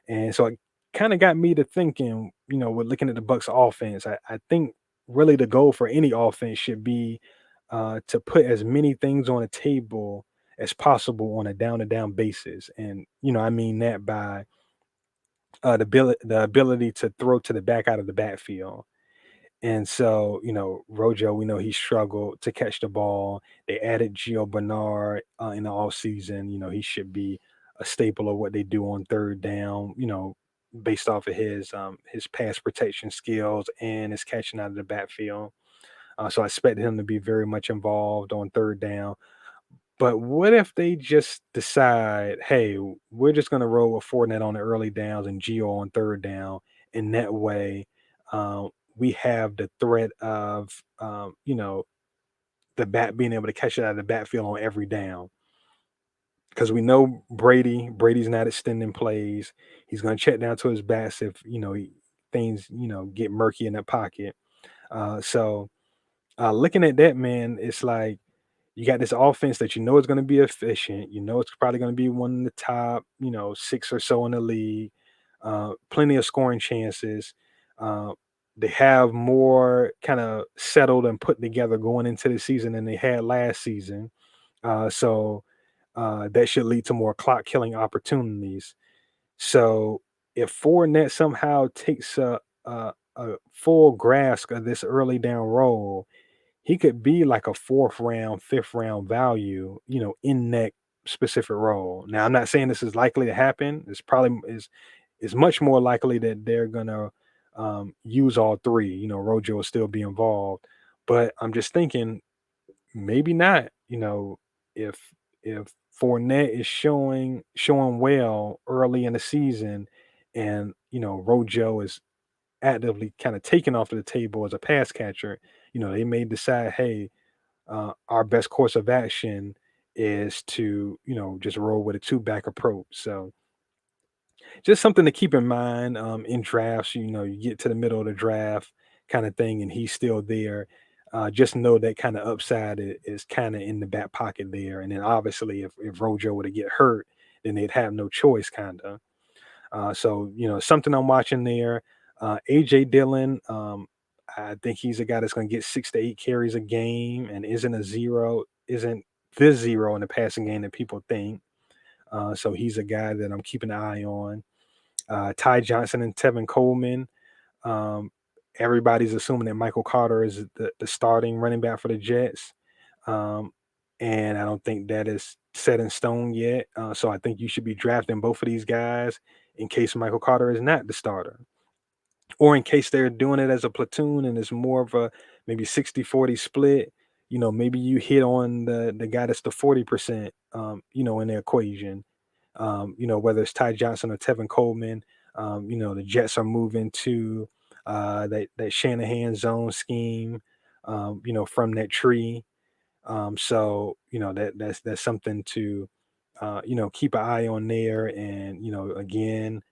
And so it kind of got me to thinking, with looking at the Bucks offense, I think really the goal for any offense should be to put as many things on the table as possible on a down to down basis. And, I mean that by the ability to throw to the back out of the backfield. And so, Rojo, we know he struggled to catch the ball. They added Gio Bernard in the offseason. He should be a staple of what they do on third down, based off of his pass protection skills and his catching out of the backfield. So I expect him to be very much involved on third down. But what if they just decide, hey, we're just going to roll with Fournette on the early downs and Gio on third down, and that way, we have the threat of, the bat being able to catch it out of the backfield on every down because we know Brady's not extending plays. He's going to check down to his backs if things get murky in that pocket. So looking at that, man, it's like you got this offense that is going to be efficient. It's probably going to be one of the top, six or so in the league. Plenty of scoring chances. Uh, they have more kind of settled and put together going into the season than they had last season. So that should lead to more clock killing opportunities. So if Fournette somehow takes a full grasp of this early down role, he could be like a fourth round, fifth round value, in that specific role. Now, I'm not saying this is likely to happen. It's probably is much more likely that they're gonna use all three. Rojo will still be involved, but I'm just thinking maybe not. If if Fournette is showing well early in the season, and Rojo is actively kind of taken off the table as a pass catcher, they may decide, hey, our best course of action is to, just roll with a two back approach. So just something to keep in mind in drafts. You get to the middle of the draft kind of thing, and he's still there. Just know that kind of upside is kind of in the back pocket there. And then obviously, if Rojo were to get hurt, then they'd have no choice, kind of. So something I'm watching there. AJ Dillon, I think he's a guy that's going to get 6 to 8 carries a game, and isn't this zero in the passing game that people think. So he's a guy that I'm keeping an eye on. Ty Johnson and Tevin Coleman. Um, Everybody's assuming that Michael Carter is the starting running back for the Jets. Um, and I don't think that is set in stone yet. So I think you should be drafting both of these guys in case Michael Carter is not the starter, or in case they're doing it as a platoon and it's more of a maybe 60-40 split. Maybe you hit on the guy that's the 40%, in the equation. Whether it's Ty Johnson or Tevin Coleman. The Jets are moving to that Shanahan zone scheme, from that tree. So that's something to keep an eye on there. And again,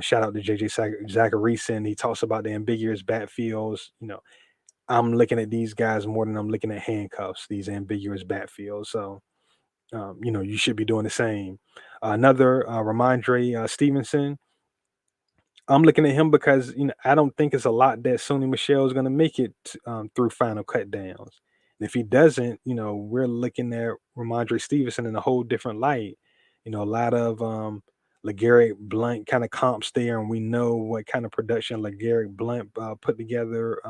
shout out to JJ Zacharyson. He talks about the ambiguous backfields. I'm looking at these guys more than I'm looking at handcuffs. These ambiguous backfields. So you should be doing the same. Another Ramondre Stevenson. I'm looking at him because I don't think it's a lot that Sony Michelle is going to make it through final cut downs. And if he doesn't, we're looking at Ramondre Stevenson in a whole different light. A lot of LeGarrette Blunt kind of comps there, and we know what kind of production LeGarrette Blunt put together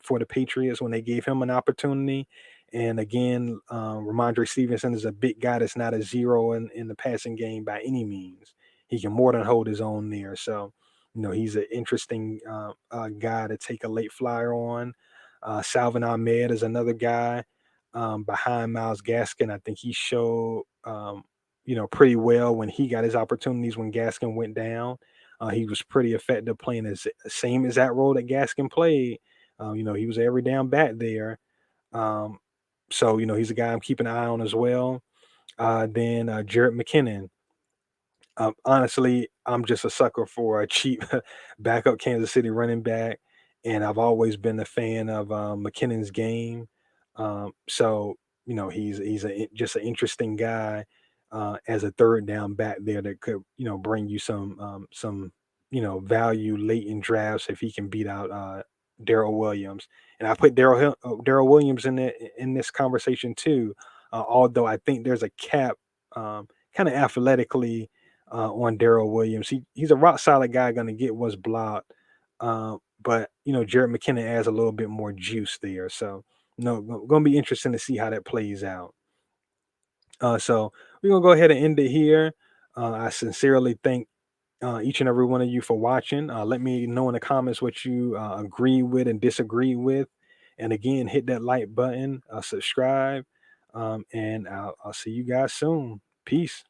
for the Patriots when they gave him an opportunity. And again, Ramondre Stevenson is a big guy that's not a zero in the passing game by any means. He can more than hold his own there. So he's an interesting guy to take a late flyer on. Salvin Ahmed is another guy behind Miles Gaskin. I think he showed, pretty well when he got his opportunities when Gaskin went down. He was pretty effective playing as same as that role that Gaskin played. He was every down back there. Um, so he's a guy I'm keeping an eye on as well. Then Jarrett McKinnon. Honestly, I'm just a sucker for a cheap backup Kansas City running back, and I've always been a fan of McKinnon's game. So just an interesting guy as a third down back there that could bring you some value late in drafts if he can beat out Daryl Williams. And I put Daryl Williams in this conversation too, although I think there's a cap kind of athletically on Daryl Williams. He's a rock solid guy, going to get what's blocked. But Jarrett McKinnon adds a little bit more juice there. So going to be interesting to see how that plays out. So we're gonna go ahead and end it here. I sincerely thank each and every one of you for watching. Let me know in the comments what you agree with and disagree with. And again, hit that like button, subscribe, and I'll see you guys soon. Peace.